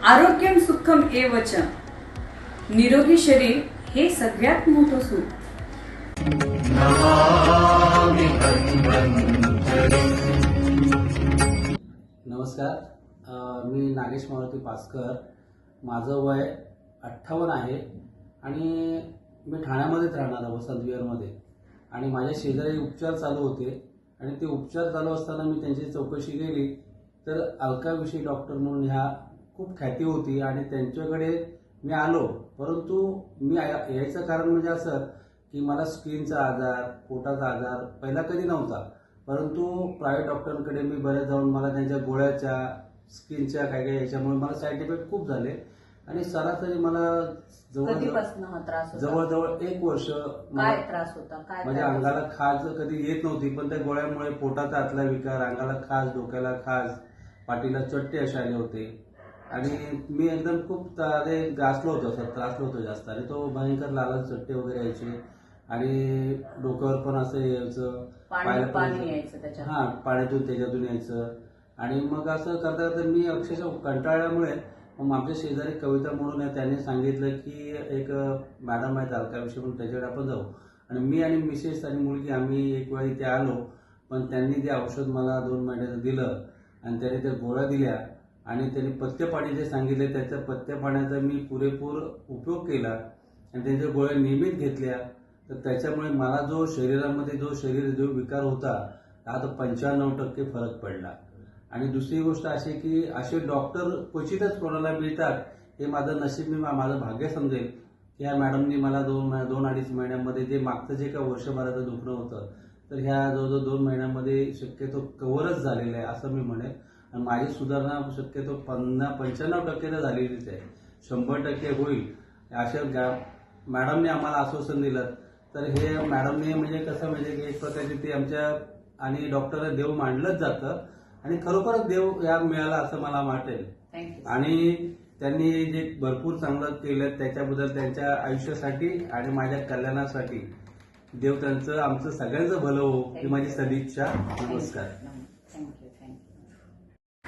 आरोग्यम सुखम एव च. निरोगी शरीर हे सगळ्यात मोठं सुख. नमस्कार, मी नागेश मारुती पासकर. माझं वय 58 आहे आणि मी ठाण्यामध्येच राहणार वसंत विहारमध्ये. आणि माझ्या शेजारी उपचार चालू होते आणि ते उपचार चालू असताना मी त्यांची चौकशी केली तर अलकाविषयी डॉक्टर म्हणून ह्या खूप ख्याती होती आणि त्यांच्याकडे मी आलो. परंतु मी यायचं कारण म्हणजे असं की मला स्किनचा आजार, पोटाचा आजार पहिला कधी नव्हता. परंतु प्रायव्हेट डॉक्टरांकडे मी बरेच जाऊन मला त्यांच्या गोळ्याच्या, स्किनच्या काय काय याच्यामुळे मला साईड इफेक्ट खूप झाले आणि सरासरी मला जवळजवळ 1 वर्ष काय त्रास होता? म्हणजे अंगाला खाज कधी येत नव्हती, पण त्या गोळ्यामुळे पोटाचा आतला विकार, अंगाला खाज, डोक्याला खाज, पाठीला चट्टे असे आले होते आणि मी एकदम खूप गासलो होतो, त्रासलो होतो जास्त. आणि तो भयंकर लाल चट्टे वगैरे यायचे आणि डोक्यावर पण असं यायचं, पाणी यायचं, पाण्यातून त्याच्यातून यायचं. आणि मग असं करता करता मी अक्षरशः कंटाळल्यामुळे मग आमच्या शेजारी कविता म्हणून आहे, त्यांनी सांगितलं की एक मॅडम आहेत अलकाविषयी म्हणून, त्याच्याकडे आपण जाऊ. आणि मी आणि मिसेस आणि मुलगी आम्ही एक वेळा इथे आलो, पण त्यांनी ते औषध मला 2 महिन्याचं दिलं आणि त्यांनी त्या गोळ्या दिल्या आणि त्यांनी पथ्यपाणी जे सांगितले त्याच्या पथ्यपाण्याचा मी पुरेपूर उपयोग केला आणि त्यांच्या गोळ्या नियमित घेतल्या. तर त्याच्यामुळे मला जो शरीरामध्ये जो विकार होता आता 95% फरक पडला. आणि दुसरी गोष्ट अशी की असे डॉक्टर क्वचितच कोणाला मिळतात, हे माझं नशीब, मी माझं भाग्य समजेल की ह्या मॅडमनी मला 2-2.5 महिन्यामध्ये जे मागचं जे काही वर्षभराचं दुखणं होतं तर ह्या जवळजवळ 2 महिन्यामध्ये शक्यतो कव्हरच झालेलं आहे असं मी म्हणेन. आणि माझी सुधारणा शक्यतो 95% झालेलीच आहे, 100% होईल. अशा मॅडमने आम्हाला आश्वासन दिलं. तर हे मॅडमने म्हणजे कसं म्हणजे की एक प्रकारचे ते आमच्या आणि डॉक्टर देव मानलंच जातं आणि खरोखरच देव या मिळाला असं मला वाटेल. आणि त्यांनी जे भरपूर चांगलं केलं त्याच्याबद्दल त्यांच्या आयुष्यासाठी आणि माझ्या कल्याणासाठी देव त्यांचं आमचं सगळ्यांचं भलं हो ही माझी सदिच्छा. नमस्कार.